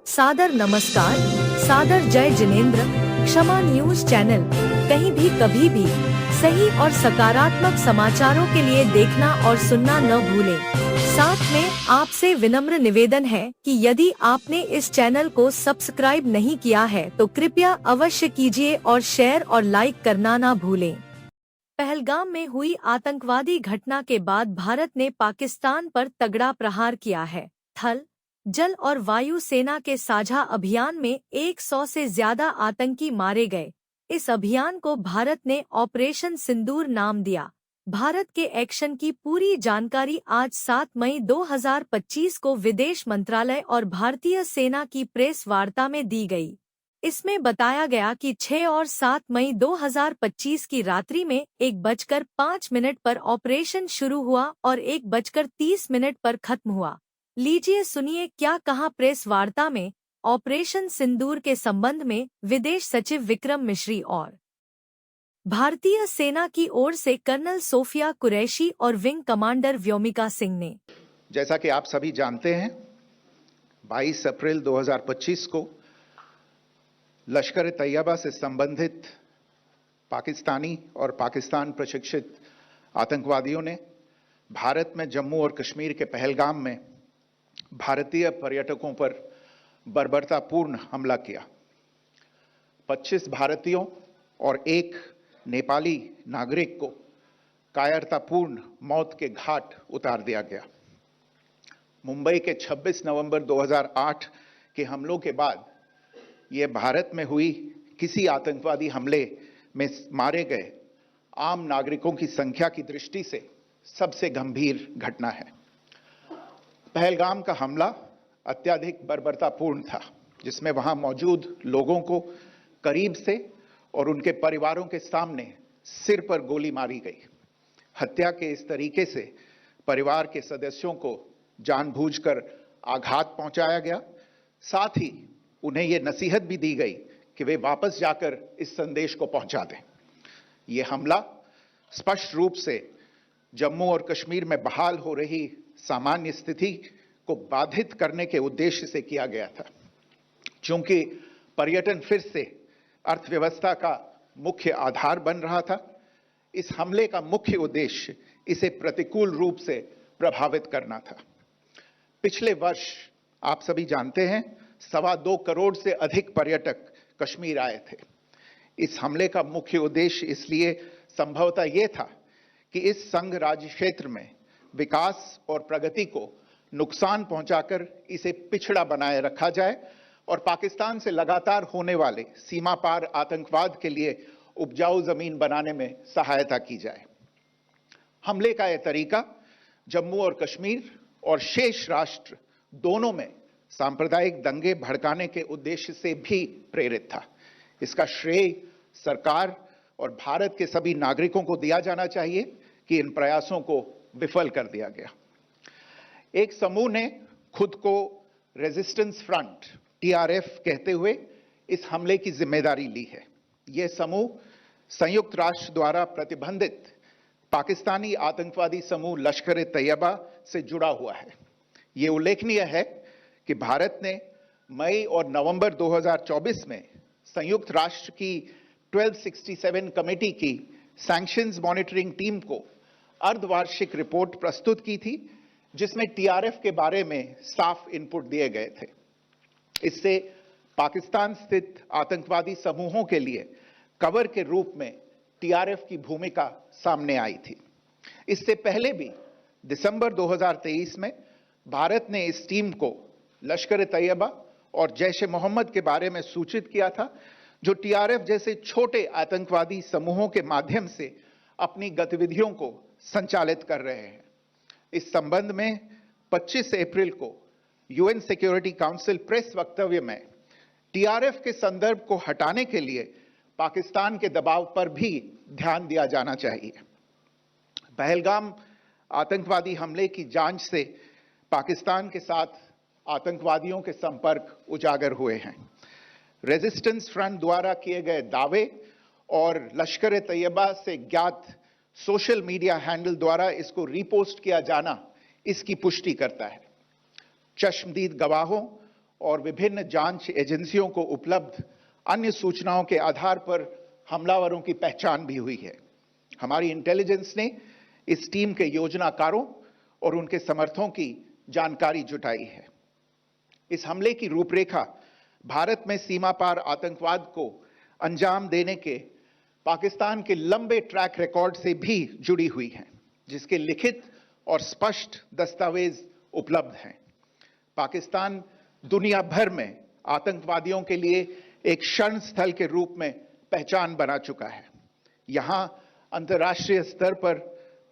सादर नमस्कार, सादर जय जिनेंद्र। क्षमा न्यूज चैनल कहीं भी कभी भी सही और सकारात्मक समाचारों के लिए देखना और सुनना न भूलें। साथ में आपसे विनम्र निवेदन है कि यदि आपने इस चैनल को सब्सक्राइब नहीं किया है तो कृपया अवश्य कीजिए और शेयर और लाइक करना ना भूलें। पहलगाम में हुई आतंकवादी घटना के बाद भारत ने पाकिस्तान पर तगड़ा प्रहार किया है। थल, जल और वायु सेना के साझा अभियान में 100 से ज्यादा आतंकी मारे गए। इस अभियान को भारत ने ऑपरेशन सिंदूर नाम दिया। भारत के एक्शन की पूरी जानकारी आज 7 मई 2025 को विदेश मंत्रालय और भारतीय सेना की प्रेस वार्ता में दी गई। इसमें बताया गया कि 6 और 7 मई 2025 की रात्रि में 1:05 पर ऑपरेशन शुरू हुआ और 1:30 पर खत्म हुआ। लीजिए सुनिए क्या कहा प्रेस वार्ता में ऑपरेशन सिंदूर के संबंध में विदेश सचिव विक्रम मिश्री और भारतीय सेना की ओर से कर्नल सोफिया कुरैशी और विंग कमांडर व्योमिका सिंह ने। जैसा कि आप सभी जानते हैं, 22 अप्रैल 2025 को लश्कर ए तैयबा से संबंधित पाकिस्तानी और पाकिस्तान प्रशिक्षित आतंकवादियों ने भारत में जम्मू और कश्मीर के पहलगाम में भारतीय पर्यटकों पर बर्बरतापूर्ण हमला किया। 25 भारतीयों और एक नेपाली नागरिक को कायरतापूर्ण मौत के घाट उतार दिया गया। मुंबई के 26 नवंबर 2008 के हमलों के बाद यह भारत में हुई किसी आतंकवादी हमले में मारे गए आम नागरिकों की संख्या की दृष्टि से सबसे गंभीर घटना है। पहलगाम का हमला अत्यधिक बर्बरतापूर्ण था, जिसमें वहां मौजूद लोगों को करीब से और उनके परिवारों के सामने सिर पर गोली मारी गई। हत्या के इस तरीके से परिवार के सदस्यों को जानबूझकर आघात पहुंचाया गया। साथ ही उन्हें यह नसीहत भी दी गई कि वे वापस जाकर इस संदेश को पहुंचा दें। यह हमला स्पष्ट रूप से जम्मू और कश्मीर में बहाल हो रही सामान्य स्थिति को बाधित करने के उद्देश्य से किया गया था। चूंकि पर्यटन फिर से अर्थव्यवस्था का मुख्य आधार बन रहा था, इस हमले का मुख्य उद्देश्य इसे प्रतिकूल रूप से प्रभावित करना था। पिछले वर्ष आप सभी जानते हैं 2.25 करोड़ से अधिक पर्यटक कश्मीर आए थे। इस हमले का मुख्य उद्देश्य इसलिए संभवतः यह था कि इस संघ राज्य क्षेत्र में विकास और प्रगति को नुकसान पहुंचाकर इसे पिछड़ा बनाए रखा जाए और पाकिस्तान से लगातार होने वाले सीमा पार आतंकवाद के लिए उपजाऊ जमीन बनाने में सहायता की जाए। हमले का यह तरीका जम्मू और कश्मीर और शेष राष्ट्र दोनों में सांप्रदायिक दंगे भड़काने के उद्देश्य से भी प्रेरित था। इसका श्रेय सरकार और भारत के सभी नागरिकों को दिया जाना चाहिए कि इन प्रयासों को विफल कर दिया गया। एक समूह ने खुद को रेजिस्टेंस फ्रंट TRF कहते हुए इस हमले की जिम्मेदारी ली है। यह समूह संयुक्त राष्ट्र द्वारा प्रतिबंधित पाकिस्तानी आतंकवादी समूह लश्कर ए तैयबा से जुड़ा हुआ है। यह उल्लेखनीय है कि भारत ने मई और नवंबर 2024 में संयुक्त राष्ट्र की 1267 कमेटी की सैंक्शंस मॉनिटरिंग टीम को अर्धवार्षिक रिपोर्ट प्रस्तुत की थी, जिसमें TRF के बारे में साफ इनपुट दिए गए थे। इससे पाकिस्तान स्थित आतंकवादी समूहों के लिए कवर के रूप में TRF की भूमिका सामने आई थी। इससे पहले भी दिसंबर 2023 में भारत ने इस टीम को लश्कर ए तैयबा और जैश ए मोहम्मद के बारे में सूचित किया था, जो TRF जैसे छोटे आतंकवादी समूहों के माध्यम से अपनी गतिविधियों को संचालित कर रहे हैं। इस संबंध में 25 अप्रैल को UN सिक्योरिटी काउंसिल प्रेस वक्तव्य में TRF के संदर्भ को हटाने के लिए पाकिस्तान के दबाव पर भी ध्यान दिया जाना चाहिए। पहलगाम आतंकवादी हमले की जांच से पाकिस्तान के साथ आतंकवादियों के संपर्क उजागर हुए हैं। रेजिस्टेंस फ्रंट द्वारा किए गए दावे और लश्कर ए तैयबा से ज्ञात सोशल मीडिया हैंडल द्वारा इसको रीपोस्ट किया जाना इसकी पुष्टि करता है। चश्मदीद गवाहों और विभिन्न जांच एजेंसियों को उपलब्ध अन्य सूचनाओं के आधार पर हमलावरों की पहचान भी हुई है। हमारी इंटेलिजेंस ने इस टीम के योजनाकारों और उनके समर्थकों की जानकारी जुटाई है। इस हमले की रूपरेखा भारत में सीमा पार आतंकवाद को अंजाम देने के पाकिस्तान के लंबे ट्रैक रिकॉर्ड से भी जुड़ी हुई है, जिसके लिखित और स्पष्ट दस्तावेज उपलब्ध हैं। पाकिस्तान दुनिया भर में आतंकवादियों के लिए एक शरण स्थल के रूप में पहचान बना चुका है। यहां अंतर्राष्ट्रीय स्तर पर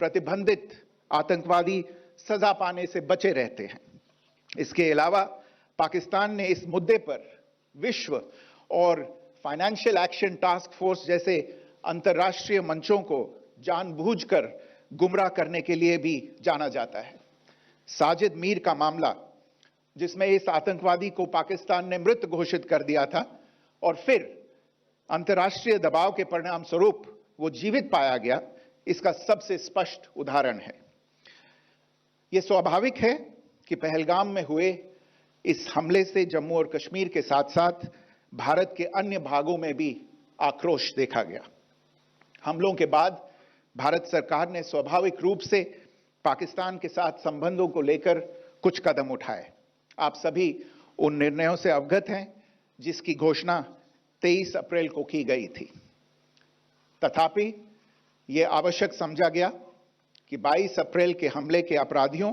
प्रतिबंधित आतंकवादी सजा पाने से बचे रहते हैं। इसके अलावा पाकिस्तान ने इस मुद्दे पर विश्व और फाइनेंशियल एक्शन टास्क फोर्स जैसे अंतर्राष्ट्रीय मंचों को जानबूझकर गुमराह करने के लिए भी जाना जाता है। साजिद मीर का मामला, जिसमें इस आतंकवादी को पाकिस्तान ने मृत घोषित कर दिया था और फिर अंतर्राष्ट्रीय दबाव के परिणाम स्वरूप वो जीवित पाया गया, इसका सबसे स्पष्ट उदाहरण है। यह स्वाभाविक है कि पहलगाम में हुए इस हमले से जम्मू और कश्मीर के साथ साथ भारत के अन्य भागों में भी आक्रोश देखा गया। हमलों के बाद भारत सरकार ने स्वाभाविक रूप से पाकिस्तान के साथ संबंधों को लेकर कुछ कदम उठाए। आप सभी उन निर्णयों से अवगत हैं जिसकी घोषणा 23 अप्रैल को की गई थी। तथापि यह आवश्यक समझा गया कि 22 अप्रैल के हमले के अपराधियों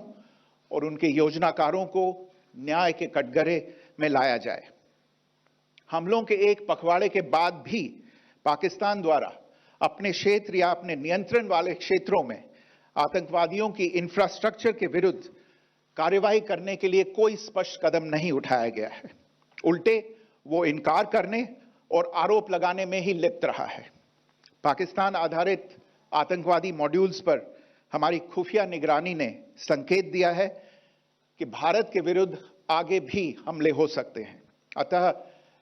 और उनके योजनाकारों को न्याय के कटघरे में लाया जाए। हमलों के एक पखवाड़े के बाद भी पाकिस्तान द्वारा अपने क्षेत्र या अपने नियंत्रण वाले क्षेत्रों में आतंकवादियों की इंफ्रास्ट्रक्चर के विरुद्ध कार्रवाई करने के लिए कोई स्पष्ट कदम नहीं उठाया गया है। उल्टे वो इनकार करने और आरोप लगाने में ही लिप्त रहा है। पाकिस्तान आधारित आतंकवादी मॉड्यूल्स पर हमारी खुफिया निगरानी ने संकेत दिया है कि भारत के विरुद्ध आगे भी हमले हो सकते हैं। अतः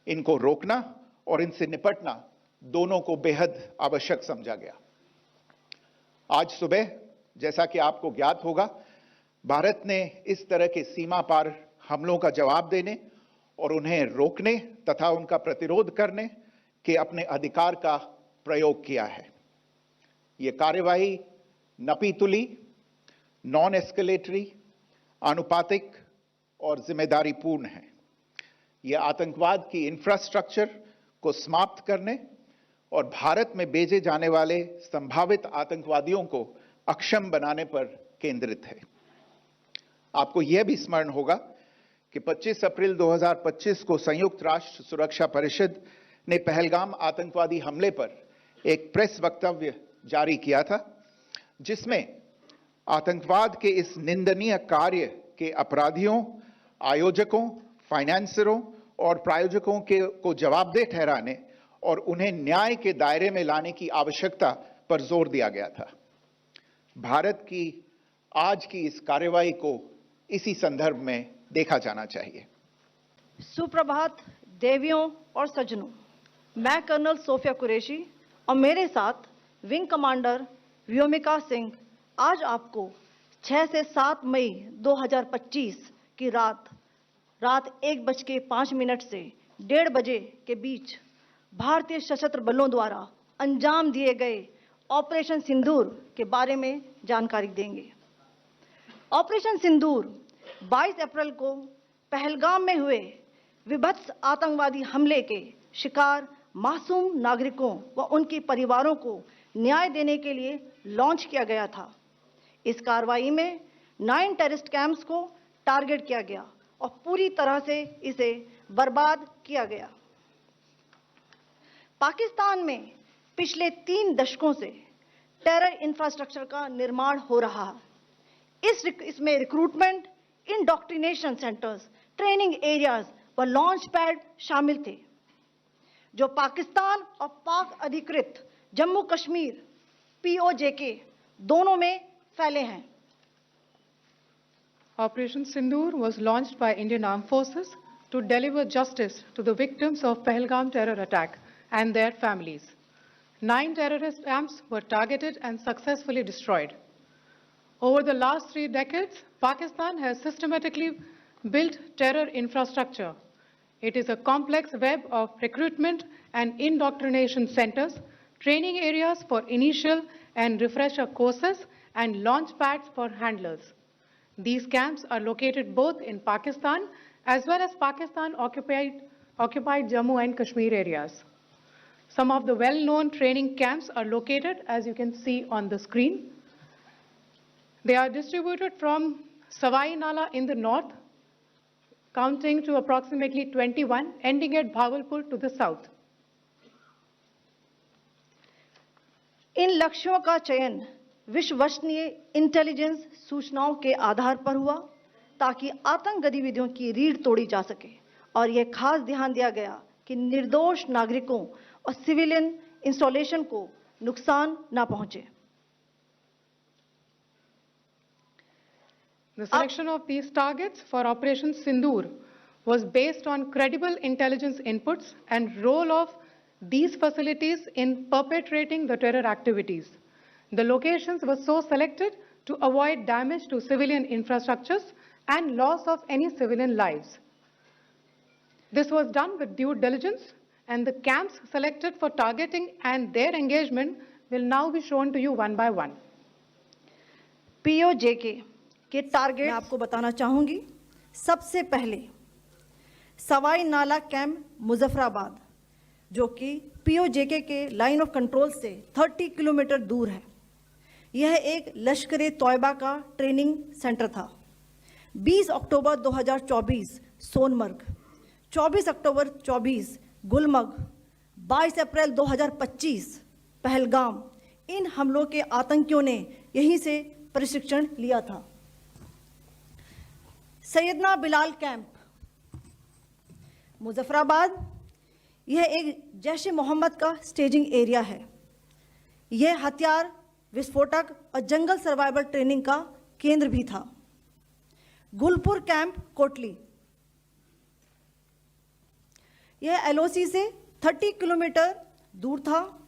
इनको रोकना और इनसे निपटना दोनों को बेहद आवश्यक समझा गया। आज सुबह, जैसा कि आपको ज्ञात होगा, भारत ने इस तरह के सीमा पार हमलों का जवाब देने और उन्हें रोकने तथा उनका प्रतिरोध करने के अपने अधिकार का प्रयोग किया है। यह कार्यवाही नपीतुली, नॉन एस्केलेटरी, आनुपातिक और जिम्मेदारीपूर्ण है। यह आतंकवाद की इंफ्रास्ट्रक्चर को समाप्त करने और भारत में भेजे जाने वाले संभावित आतंकवादियों को अक्षम बनाने पर केंद्रित है। आपको यह भी स्मरण होगा कि 25 अप्रैल 2025 को संयुक्त राष्ट्र सुरक्षा परिषद ने पहलगाम आतंकवादी हमले पर एक प्रेस वक्तव्य जारी किया था, जिसमें आतंकवाद के इस निंदनीय कार्य के अपराधियों, आयोजकों, फाइनेंसरों और प्रायोजकों को जवाबदेह ठहराने और उन्हें न्याय के दायरे में लाने की आवश्यकता पर जोर दिया गया था। भारत की आज की इस कार्रवाई को इसी संदर्भ में देखा जाना चाहिए। सुप्रभात देवियों और सज्जनों, मैं कर्नल सोफिया कुरैशी और मेरे साथ विंग कमांडर व्योमिका सिंह आज आपको 6 से 7 मई 2025 की रात 1:05 से 1:30 बजे के बीच भारतीय सशस्त्र बलों द्वारा अंजाम दिए गए ऑपरेशन सिंदूर के बारे में जानकारी देंगे। ऑपरेशन सिंदूर 22 अप्रैल को पहलगाम में हुए विभत्स आतंकवादी हमले के शिकार मासूम नागरिकों व उनके परिवारों को न्याय देने के लिए लॉन्च किया गया था। इस कार्रवाई में 9 टेररिस्ट कैंप्स को टारगेट किया गया और पूरी तरह से इसे बर्बाद किया गया। पाकिस्तान में पिछले 3 दशकों से टेरर इंफ्रास्ट्रक्चर का निर्माण हो रहा है। इसमें recruitment, indoctrination centres, training areas व लॉन्च पैड शामिल थे, जो पाकिस्तान और पाक अधिकृत जम्मू कश्मीर POJK दोनों में फैले हैं। Operation Sindoor was launched by Indian Armed Forces to deliver justice to the victims of Pahalgam terror attack and their families. 9 terrorist camps were targeted and successfully destroyed. Over the last 3 decades, Pakistan has systematically built terror infrastructure It is a complex web of recruitment and indoctrination centers, training areas for initial and refresher courses, and launch pads for handlers. These camps are located both in Pakistan as well as Pakistan-occupied Jammu and Kashmir areas. Some of the well-known training camps are located, as you can see on the screen. They are distributed from Savai Nala in the north, counting to approximately 21, ending at Bhagalpur to the south. इन लक्ष्यों का चयन विश्वसनीय intelligence सूचनाओं के आधार पर हुआ ताकि आतंक गतिविधियों की रीढ़ तोड़ी जा सके और यह खास ध्यान दिया गया कि निर्दोष नागरिकों और सिविलियन इंस्टॉलेशन को नुकसान न पहुंचे। The selection of these targets for Operation Sindoor was based on credible intelligence inputs and role of these facilities in perpetrating the terror activities. The locations were so selected to avoid damage to civilian infrastructures and loss of any civilian lives. This was done with due diligence, and the camps selected for targeting and their engagement will now be shown to you one by one. POJK के target मैं आपको बताना चाहूंगी। सबसे पहले सवाई नाला camp Muzaffarabad, जो कि POJK के लाइन ऑफ कंट्रोल से 30 किलोमीटर दूर है। यह एक लश्कर तौयबा का ट्रेनिंग सेंटर था। 20 अक्टूबर 2024 सोनमर्ग, 24 अक्टूबर 24 गुलमर्ग, 22 अप्रैल 2025 पहलगाम, इन हमलों के आतंकियों ने यहीं से प्रशिक्षण लिया था। सैयदना बिलाल कैंप मुजफ्फराबाद, यह एक जैश ए मोहम्मद का स्टेजिंग एरिया है। यह हथियार, विस्फोटक और जंगल सर्वाइवल ट्रेनिंग का केंद्र भी था। गुलपुर कैंप कोटली, यह LOC से 30 किलोमीटर दूर था।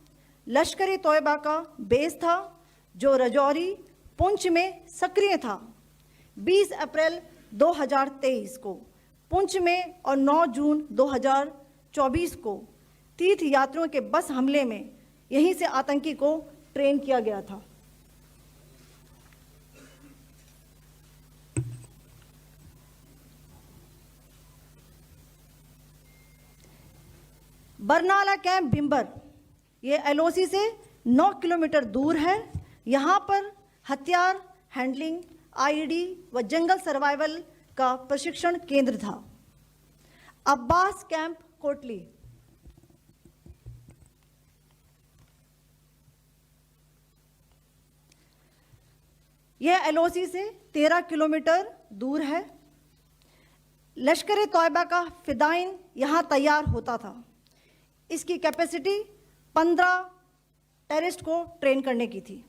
लश्कर ए तौयबा का बेस था जो रजौरी, पुंछ में सक्रिय था। 20 अप्रैल 2023 को पुंछ में और 9 जून 2024 को तीर्थ यात्रियों के बस हमले में यहीं से आतंकी को ट्रेन किया गया था। बरनाला कैंप बिम्बर, ये LOC से 9 किलोमीटर दूर है। यहाँ पर हथियार, हैंडलिंग, IED व जंगल सर्वाइवल का प्रशिक्षण केंद्र था। अब्बास कैंप कोटली, यह LOC से 13 किलोमीटर दूर है। लश्कर ए तौयबा का फिदाइन यहाँ तैयार होता था। इसकी कैपेसिटी 15 टेररिस्ट को ट्रेन करने की थी।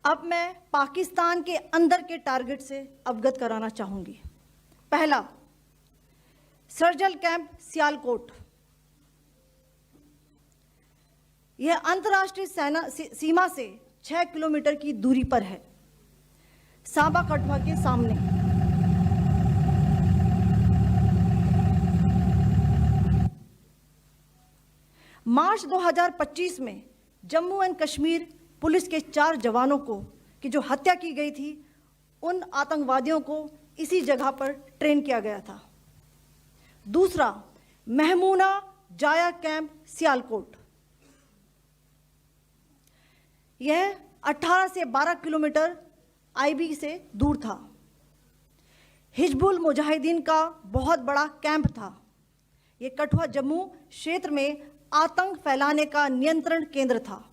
अब मैं पाकिस्तान के अंदर के टारगेट से अवगत कराना चाहूंगी। पहला, सर्जल कैंप सियालकोट, यह अंतर्राष्ट्रीय सीमा से 6 किलोमीटर की दूरी पर है, सांबा कठुआ के सामने। मार्च 2025 में जम्मू एंड कश्मीर पुलिस के 4 जवानों को की जो हत्या की गई थी, उन आतंकवादियों को इसी जगह पर ट्रेन किया गया था। दूसरा, महमूना जाया कैंप सियालकोट, यह 18 से 12 किलोमीटर IB से दूर था। हिजबुल मुजाहिदीन का बहुत बड़ा कैंप था। यह कठुआ जम्मू क्षेत्र में आतंक फैलाने का नियंत्रण केंद्र था।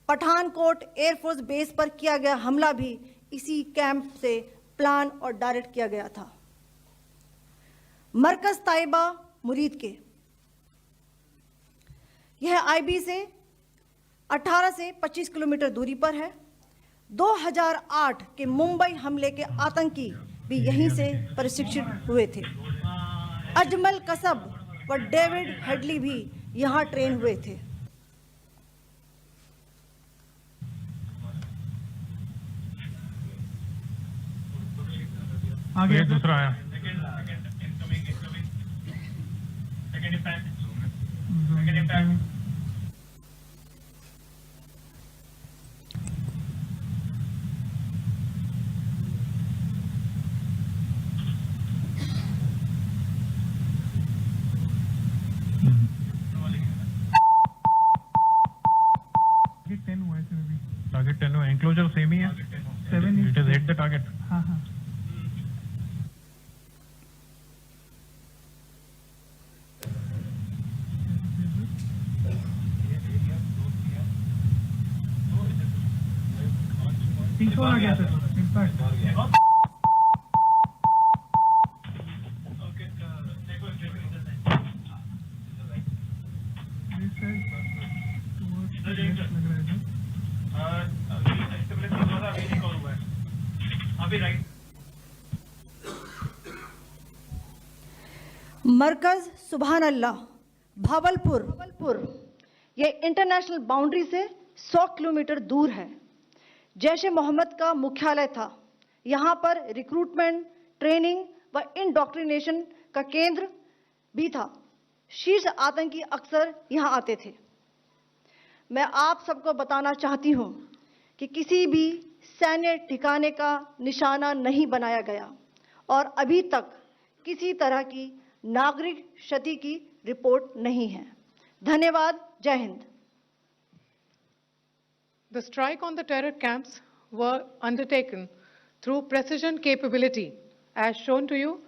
पठानकोट एयरफोर्स बेस पर किया गया हमला भी इसी कैंप से प्लान और डायरेक्ट किया गया था। मरकज ताइबा मुरीद के, यह IB से 18 से 25 किलोमीटर दूरी पर है। 2008 के मुंबई हमले के आतंकी भी यहीं से प्रशिक्षित हुए थे। अजमल कसब व डेविड हेडली भी यहाँ ट्रेन हुए थे। आगे दूसरा आया। टारगेट 10 हुआ, एंक्लोजर सेम ही है, 7 it is hit the target. हाँ हाँ तीसरा आ गया सर इम्पैक्ट। मरकज सुभान अल्लाह भावलपुर ये इंटरनेशनल बाउंड्री से 100 किलोमीटर दूर है। जैश ए मोहम्मद का मुख्यालय था। यहाँ पर रिक्रूटमेंट, ट्रेनिंग व इंडॉक्ट्रिनेशन का केंद्र भी था। शीर्ष आतंकी अक्सर यहाँ आते थे। मैं आप सबको बताना चाहती हूँ कि किसी भी सैन्य ठिकाने का निशाना नहीं बनाया गया और अभी तक किसी तरह की नागरिक क्षति की रिपोर्ट नहीं है। धन्यवाद। जय Hind. The strike on the terror camps were undertaken through precision capability, as shown to you.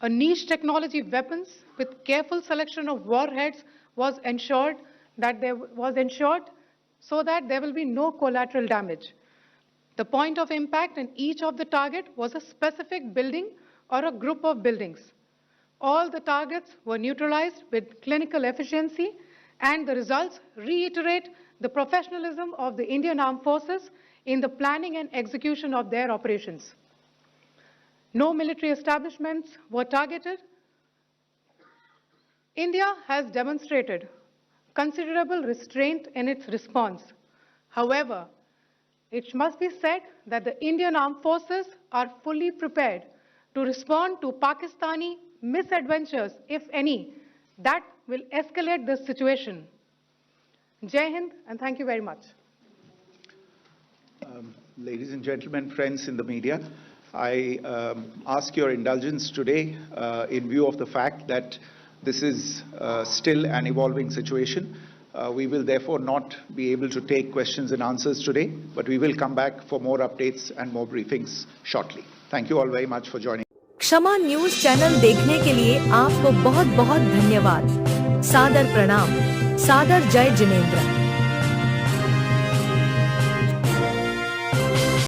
A niche technology weapons with careful selection of warheads was ensured so that there will be no collateral damage. The point of impact in each of the target was a specific building or a group of buildings. All the targets were neutralized with clinical efficiency, and the results reiterate the professionalism of the Indian Armed Forces in the planning and execution of their operations. No military establishments were targeted. India has demonstrated considerable restraint in its response. However, it must be said that the Indian Armed Forces are fully prepared to respond to Pakistani misadventures, if any, that will escalate this situation. Jai Hind, and thank you very much. Ladies and gentlemen, friends in the media, I ask your indulgence today in view of the fact that this is still an evolving situation. We will therefore not be able to take questions and answers today, but we will come back for more updates and more briefings shortly. Thank you all very much for joining. क्षमा news channel देखने के लिए आपको बहुत बहुत धन्यवाद। सादर प्रणाम। सादर जय जिनेंद्र।